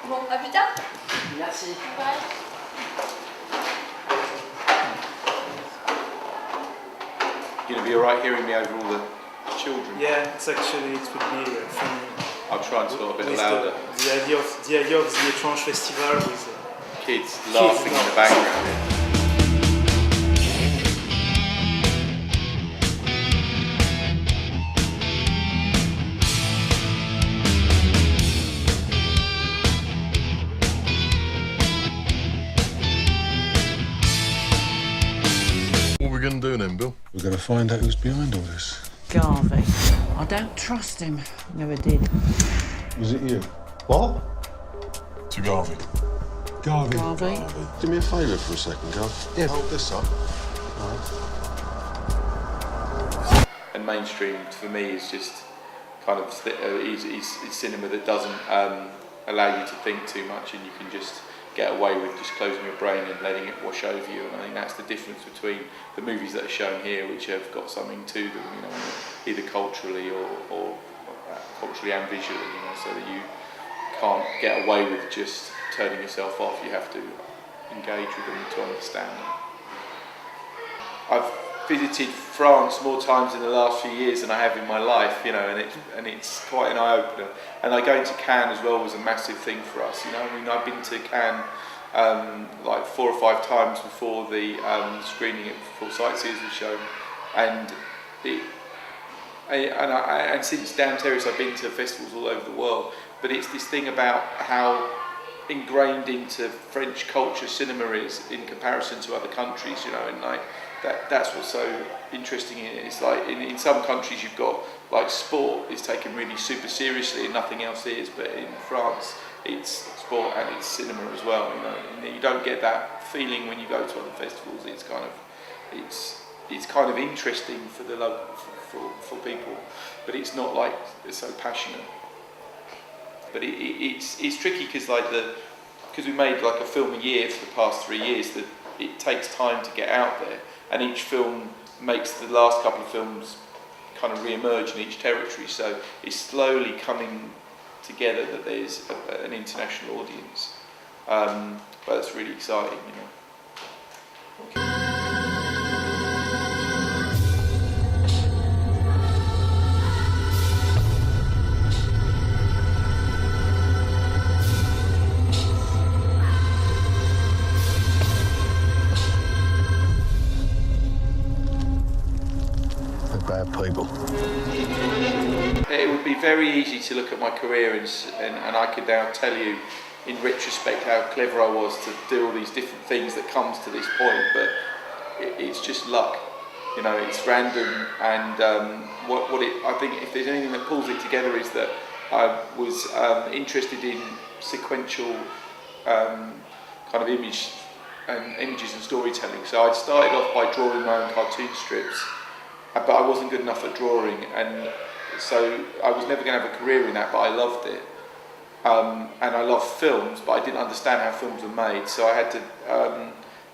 Bon, à plus tard. Merci. Bye. You're going to be alright hearing me over all the children? Yeah, it would be funny. I'll try and talk a bit With louder. The idea of the étrange festival with Kids laughing in the background. What are we going to do then, Bill? We're going to find out who's behind all this. Garvey. I don't trust him. Never did. Was it you? What? To Garvey. Garvey. Garvey? Do me a favour for a second, Garv. Yeah, hold this up. And mainstream for me is just kind of is cinema that doesn't allow you to think too much, and you can just get away with just closing your brain and letting it wash over you. And I think that's the difference between the movies that are shown here, which have got something to them, you know, either culturally or culturally and visually, you know, so that you can't get away with just turning yourself off. You have to engage with them to understand them. I've visited France more times in the last few years than I have in my life, you know, and it's quite an eye-opener. And going to Cannes as well was a massive thing for us, you know. I mean, I've been to Cannes like 4 or 5 times before the screening before Sightseers was shown, and since Down Terrace I've been to festivals all over the world. But it's this thing about how ingrained into French culture cinema is in comparison to other countries, you know, and like that's what's so interesting in it. It's like in some countries you've got like sport is taken really super seriously and nothing else is, but in France it's sport and it's cinema as well, you know, and you don't get that feeling when you go to other festivals. It's kind of interesting for the for people, but it's not like it's so passionate. But it's tricky because we made like a film a year for the past 3 years, that it takes time to get out there, and each film makes the last couple of films kind of re-emerge in each territory. So it's slowly coming together that there's an international audience, but it's really exciting, you know. Bad people. It would be very easy to look at my career and I could now tell you in retrospect how clever I was to do all these different things that comes to this point, but it's just luck, you know, it's random. And I think if there's anything that pulls it together is that I was interested in sequential kind of images and storytelling. So I'd started off by drawing my own cartoon strips, but I wasn't good enough at drawing, and so I was never going to have a career in that, but I loved it. And I loved films, but I didn't understand how films were made, so I had to,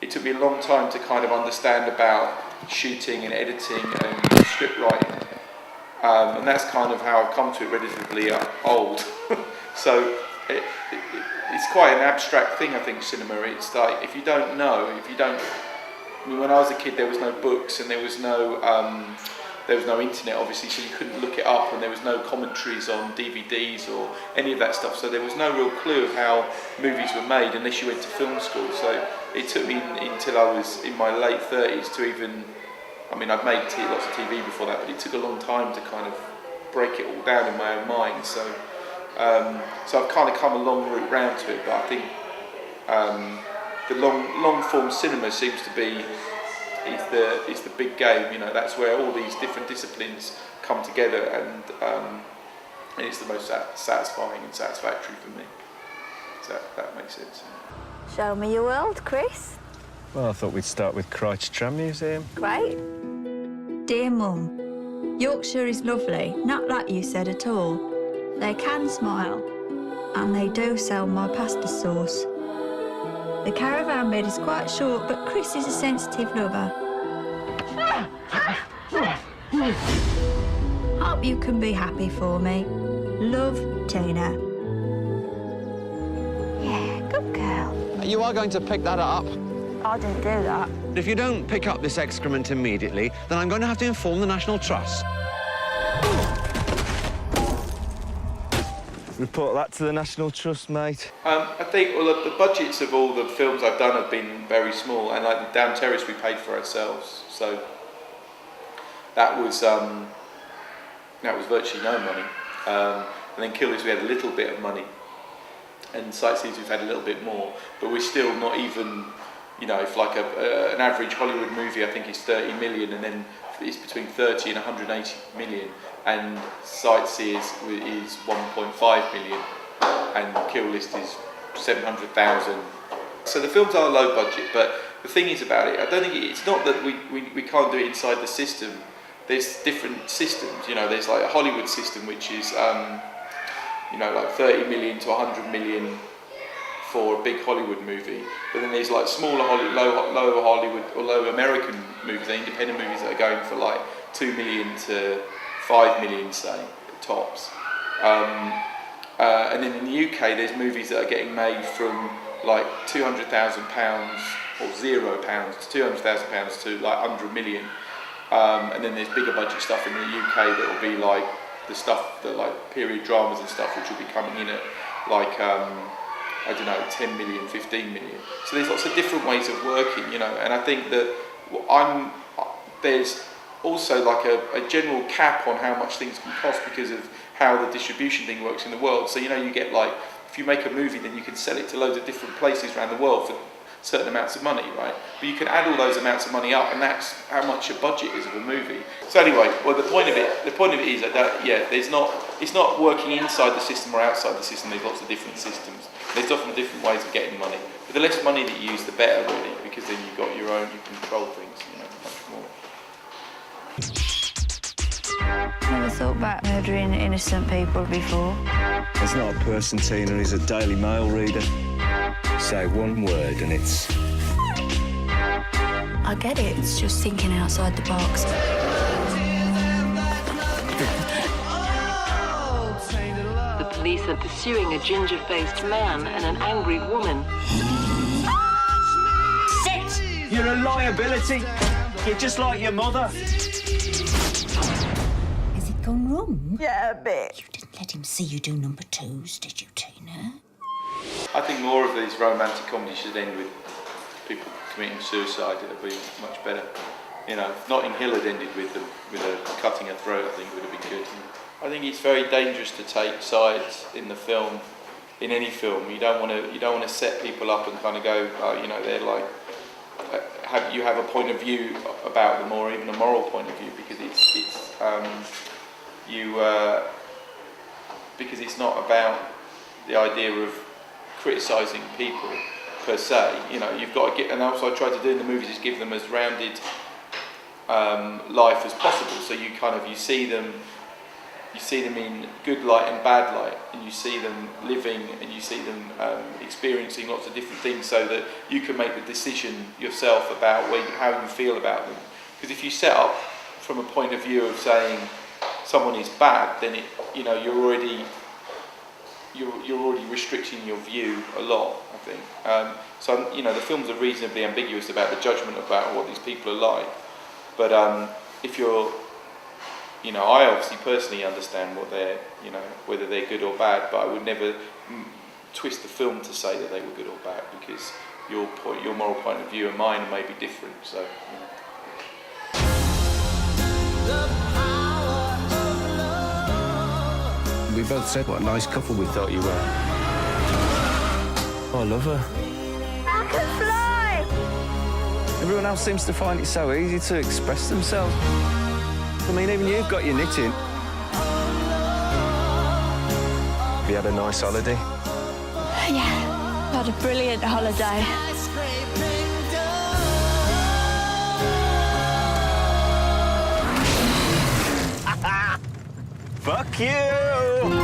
it took me a long time to kind of understand about shooting and editing and script writing. And that's kind of how I've come to it relatively old. So it's quite an abstract thing, I think, cinema. It's like, if you don't know, I mean, when I was a kid, there was no books and there was no internet, obviously, so you couldn't look it up, and there was no commentaries on DVDs or any of that stuff. So there was no real clue of how movies were made unless you went to film school. So it took me until I was in my late 30s to even, I mean, I'd made lots of TV before that, but it took a long time to kind of break it all down in my own mind. So I've kind of come a long route round to it, but I think the long form cinema seems to be is the big game, you know. That's where all these different disciplines come together, and it's the most satisfying and satisfactory for me. So that makes sense. Show me your world, Chris. Well, I thought we'd start with Cryptekeeper Tram Museum. Great. Dear Mum, Yorkshire is lovely, not like you said at all. They can smile, and they do sell my pasta sauce. The caravan bed is quite short, but Chris is a sensitive lover. Hope you can be happy for me. Love, Tina. you are going to pick that up. I didn't do that. If you don't pick up this excrement immediately, then I'm going to have to inform the National Trust. Report that to the National Trust, mate. I think the budgets of all the films I've done have been very small, and like the Down Terrace we paid for ourselves, so that was virtually no money. And then Killers we had a little bit of money, and Sightseers we've had a little bit more, but we're still not even, you know, if like an average Hollywood movie I think is 30 million, and then it's between 30 and 180 million. And Sightseers is 1.5 million, and Kill List is 700,000. So the films are low budget, but the thing is about it, I don't think it's not that we can't do it inside the system. There's different systems, you know. There's like a Hollywood system, which is, you know, like 30 million to 100 million for a big Hollywood movie. But then there's like smaller low Hollywood or low American movies, independent movies that are going for like 2 million to 5 million, say, tops. And then in the UK, there's movies that are getting made from like £200,000 or £0 to £200,000 to like 100 million. And then there's bigger budget stuff in the UK that will be like the stuff that like period dramas and stuff, which will be coming in at like, I don't know, 10 million, 15 million. So there's lots of different ways of working, you know, and I think that there's also like a general cap on how much things can cost because of how the distribution thing works in the world. So, you know, you get like, if you make a movie, then you can sell it to loads of different places around the world for certain amounts of money, right? But you can add all those amounts of money up, and that's how much your budget is of a movie. So anyway, well, the point of it is that yeah, it's not working inside the system or outside the system. There's lots of different systems. There's often different ways of getting money. But the less money that you use, the better, really, because then you've got your own, you control things, you know, much more. Never thought about murdering innocent people before. He's not a person, Tina, he's a Daily Mail reader. Say one word and it's... I get it, it's just thinking outside the box. The police are pursuing a ginger-faced man and an angry woman. Sit! You're a liability. You're just like your mother. Has it gone wrong? Yeah, a bit. You didn't let him see you do number twos, did you, Tina? I think more of these romantic comedies should end with people committing suicide. It would be much better. You know, if Notting Hill had ended with them cutting a throat, I think would have been good. I think it's very dangerous to take sides in the film, in any film. You don't want to set people up and kind of go, you know, they're like, you have a point of view about them, or even a moral point of view, because because it's not about the idea of criticising people per se. You know, you've got to get, and that's what I try to do in the movies, is give them as rounded life as possible. So you see them in good light and bad light, and you see them living, and you see them experiencing lots of different things, so that you can make the decision yourself about how you feel about them. Because if you set up from a point of view of saying someone is bad, then you're already restricting your view a lot, I think. So the films are reasonably ambiguous about the judgment about what these people are like. But if you're, I obviously personally understand what they're, whether they're good or bad, but I would never twist the film to say that they were good or bad, because your moral point of view and mine may be different. So. We both said what a nice couple we thought you were. Oh, I love her. I can fly! Everyone else seems to find it so easy to express themselves. I mean, even you've got your knitting. Have you had a nice holiday? Yeah, had a brilliant holiday. Fuck you!